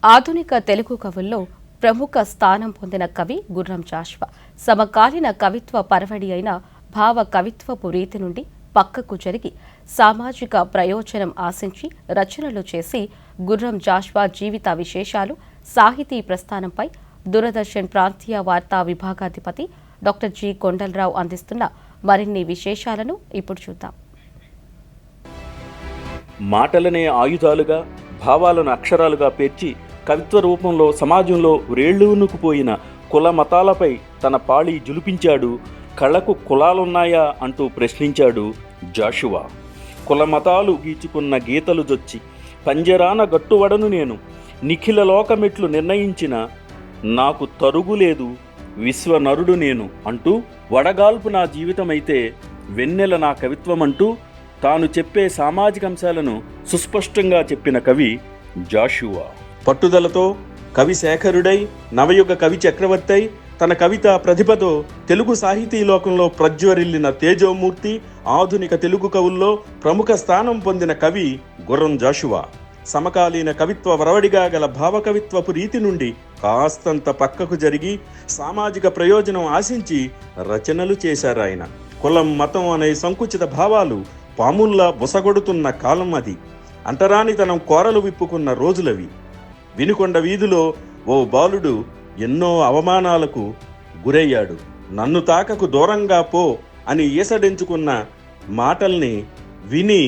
ఆధునిక తెలుగు కవుల్లో ప్రముఖ స్థానం పొందిన కవి గుర్రం జాషువా సమకాలీన కవిత్వ పరవడి అయిన భావ కవిత్వపు రీతి నుండి పక్కకు జరిగి సామాజిక ప్రయోజనం ఆశించి రచనలు చేసి గుర్రం జాషువా జీవిత విశేషాలు సాహితీ ప్రస్థానంపై దూరదర్శన్ ప్రాంతీయ వార్తా విభాగాధిపతి డాక్టర్ జి కొండలరావు అందిస్తున్న మరిన్ని విశేషాలను ఇప్పుడు చూద్దాం. మాటలనే ఆయుధాలుగా, భావాలను అక్షరాలుగా పేర్చి కవిత్వ రూపంలో సమాజంలో వ్రేళ్లూనుకుపోయిన కుల మతాలపై తన పాళి జులిపించాడు. కళకు కులాలున్నాయా అంటూ ప్రశ్నించాడు జాషువా. కుల మతాలు గీచుకున్న గీతలు జొచ్చి పంజరాన గట్టువడను నేను, నిఖిల లోకమెట్లు నిర్ణయించిన నాకు తరుగులేదు విశ్వనరుడు నేను అంటూ వడగాల్పు నా జీవితమైతే వెన్నెల నా కవిత్వమంటూ తాను చెప్పే సామాజిక అంశాలను సుస్పష్టంగా చెప్పిన కవి జాషువా. పట్టుదలతో కవి శేఖరుడై నవయుగ కవి చక్రవర్తి తన కవితా ప్రతిభతో తెలుగు సాహితీ లోకంలో ప్రజ్వరిల్లిన తేజోమూర్తి, ఆధునిక తెలుగు కవుల్లో ప్రముఖ స్థానం పొందిన కవి గుర్రం జాషువా. సమకాలీన కవిత్వ వరవడిగా గల భావకవిత్వపు రీతి నుండి కాస్తంత పక్కకు జరిగి సామాజిక ప్రయోజనం ఆశించి రచనలు చేశారాయన. కులం, మతం అనే సంకుచిత భావాలు పాముల్లా బుసగొడుతున్న కాలం అది. అంటరానితనం కోరలు విప్పుకున్న రోజులవి. వినుకొండ వీధిలో ఓ బాలుడు ఎన్నో అవమానాలకు గురయ్యాడు. నన్ను తాకకు దూరంగా పో అని ఈసడించుకున్న మాటల్ని విని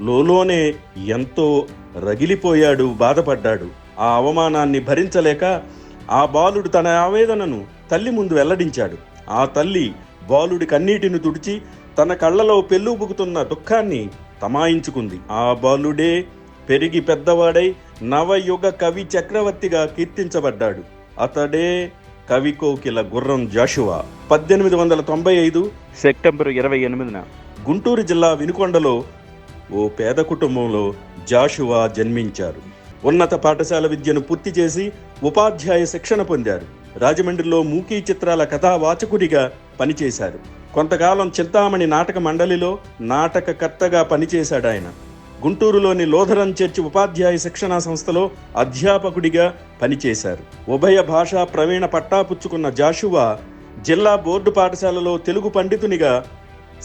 లోలోనే ఎంతో రగిలిపోయాడు, బాధపడ్డాడు. ఆ అవమానాన్ని భరించలేక ఆ బాలుడు తన ఆవేదనను తల్లి ముందు వెల్లడించాడు. ఆ తల్లి బాలుడి కన్నీటిని తుడిచి తన కళ్ళలో పెళ్ళుబుకుతున్న దుఃఖాన్ని తమాయించుకుంది. ఆ బాలుడే పెరిగి పెద్దవాడై నవయుగ కవి చక్రవర్తిగా కీర్తించబడ్డాడు. అతడే కవి కోకిల గుర్రం జాషువా. 1895 సెప్టెంబర్ 28న గుంటూరు జిల్లా వినుకొండలో ఓ పేద కుటుంబంలో జాషువా జన్మించారు. ఉన్నత పాఠశాల విద్యను పూర్తి చేసి ఉపాధ్యాయ శిక్షణ పొందారు. రాజమండ్రిలో మూకీ చిత్రాల కథావాచకుడిగా పనిచేశారు. కొంతకాలం చింతామణి నాటక మండలిలో నాటకకర్తగా పనిచేశాడు ఆయన. గుంటూరులోని లోథరన్ చర్చి ఉపాధ్యాయ శిక్షణా సంస్థలో అధ్యాపకుడిగా పనిచేశారు. ఉభయ భాషా ప్రవీణ పట్టా పుచ్చుకున్న జాషువా జిల్లా బోర్డు పాఠశాలలో తెలుగు పండితునిగా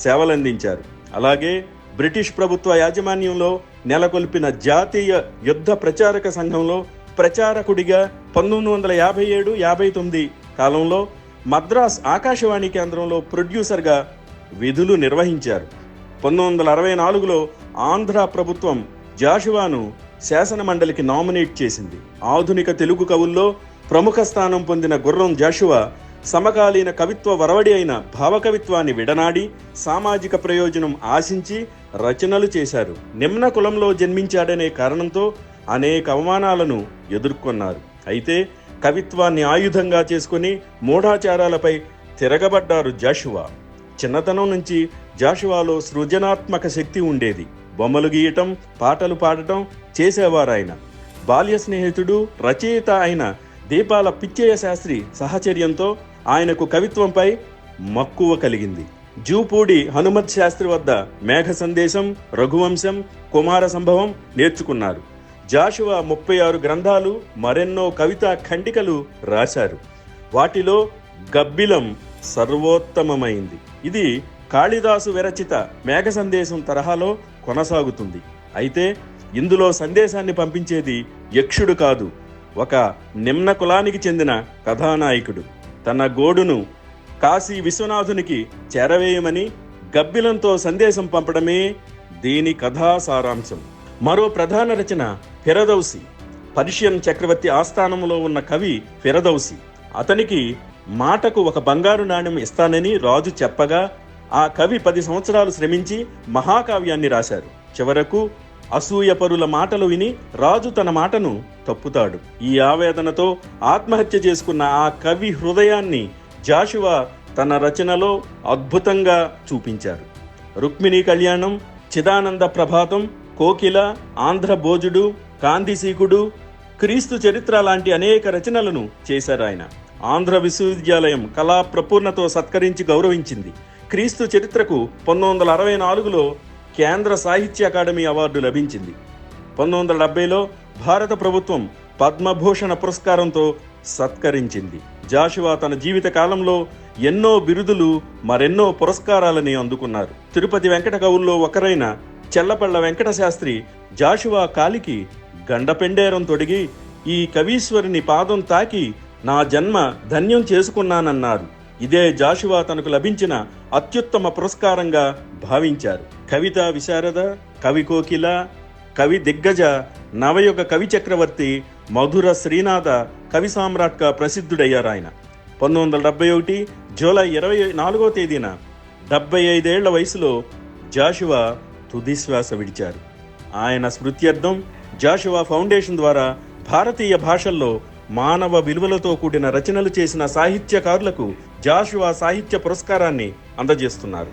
సేవలందించారు. అలాగే బ్రిటిష్ ప్రభుత్వ యాజమాన్యంలో నెలకొల్పిన జాతీయ యుద్ధ ప్రచారక సంఘంలో ప్రచారకుడిగా 1957-59 కాలంలో మద్రాస్ ఆకాశవాణి కేంద్రంలో ప్రొడ్యూసర్గా విధులు నిర్వహించారు. 1964లో ఆంధ్ర ప్రభుత్వం జాషువాను శాసన మండలికి నామినేట్ చేసింది. ఆధునిక తెలుగు కవుల్లో ప్రముఖ స్థానం పొందిన గుర్రం జాషువా సమకాలీన కవిత్వ వరవడి అయిన భావకవిత్వాన్ని విడనాడి సామాజిక ప్రయోజనం ఆశించి రచనలు చేశారు. నిమ్న కులంలో జన్మించాడనే కారణంతో అనేక అవమానాలను ఎదుర్కొన్నారు. అయితే కవిత్వాన్ని ఆయుధంగా చేసుకుని మూఢాచారాలపై తిరగబడ్డారు జాషువా. చిన్నతనం నుంచి జాషువాలో సృజనాత్మక శక్తి ఉండేది. బొమ్మలు గీయటం, పాటలు పాడటం చేసేవారాయన. బాల్య స్నేహితుడు, రచయిత అయిన దీపాల పిచ్చయ్య శాస్త్రి సహచర్యంతో ఆయనకు కవిత్వంపై మక్కువ కలిగింది. జూపూడి హనుమత్ శాస్త్రి వద్ద మేఘ సందేశం, రఘువంశం, కుమార సంభవం నేర్చుకున్నారు. జాషువా 36 గ్రంథాలు, మరెన్నో కవితా ఖండికలు రాశారు. వాటిలో గబ్బిలం సర్వోత్తమమైంది. ఇది కాళిదాసు విరచిత మేఘ సందేశం తరహాలో కొనసాగుతుంది. అయితే ఇందులో సందేశాన్ని పంపించేది యక్షుడు కాదు, ఒక నిమ్న కులానికి చెందిన కథానాయకుడు. తన గోడును కాశీ విశ్వనాథునికి చేరవేయమని గబ్బిలంతో సందేశం పంపడమే దీని కథా సారాంశం. మరో ప్రధాన రచన ఫిరదౌసి. పర్షియన్ చక్రవర్తి ఆస్థానంలో ఉన్న కవి ఫిరదౌసి. అతనికి మాటకు ఒక బంగారు నాణెం ఇస్తానని రాజు చెప్పగా ఆ కవి 10 సంవత్సరాలు శ్రమించి మహాకావ్యాన్ని రాశారు. చివరకు అసూయపరుల మాటలు విని రాజు తన మాటను తప్పుతాడు. ఈ ఆవేదనతో ఆత్మహత్య చేసుకున్న ఆ కవి హృదయాన్ని జాషువా తన రచనలో అద్భుతంగా చూపించారు. రుక్మిణీ కళ్యాణం, చిదానంద ప్రభాతం, కోకిల, ఆంధ్ర భోజుడు, కాంతిసీకుడు, క్రీస్తు చరిత్ర లాంటి అనేక రచనలను చేశారు ఆయన. ఆంధ్ర విశ్వవిద్యాలయం కళా ప్రపూర్ణతో సత్కరించి గౌరవించింది. క్రీస్తు చరిత్రకు 1964లో కేంద్ర సాహిత్య అకాడమీ అవార్డు లభించింది. 1970లో భారత ప్రభుత్వం పద్మభూషణ పురస్కారంతో సత్కరించింది. జాషువా తన జీవిత కాలంలో ఎన్నో బిరుదులు, మరెన్నో పురస్కారాలని అందుకున్నారు. తిరుపతి వెంకట కవుల్లో ఒకరైన చెల్లపళ్ళ వెంకట శాస్త్రి జాషువా కాలికి గండపెండేరం తొడిగి ఈ కవీశ్వరుని పాదం తాకి నా జన్మ ధన్యం చేసుకున్నానన్నారు. ఇదే జాషువా తనకు లభించిన అత్యుత్తమ పురస్కారంగా భావించారు. కవితా విశారద, కవి కోకిల, కవి దిగ్గజ, నవయుగ కవి చక్రవర్తి, మధుర శ్రీనాథ కవి సామ్రాట్గా ప్రసిద్ధుడయ్యారు ఆయన. 1971 జూలై 24వ తేదీన 75 ఏళ్ల వయసులో జాషువా తుదిశ్వాస విడిచారు. ఆయన స్మృత్యర్థం జాషువా ఫౌండేషన్ ద్వారా భారతీయ భాషల్లో మానవ విలువలతో కూడిన రచనలు చేసిన సాహిత్యకారులకు జాషువా సాహిత్య పురస్కారాన్ని అందజేస్తున్నారు.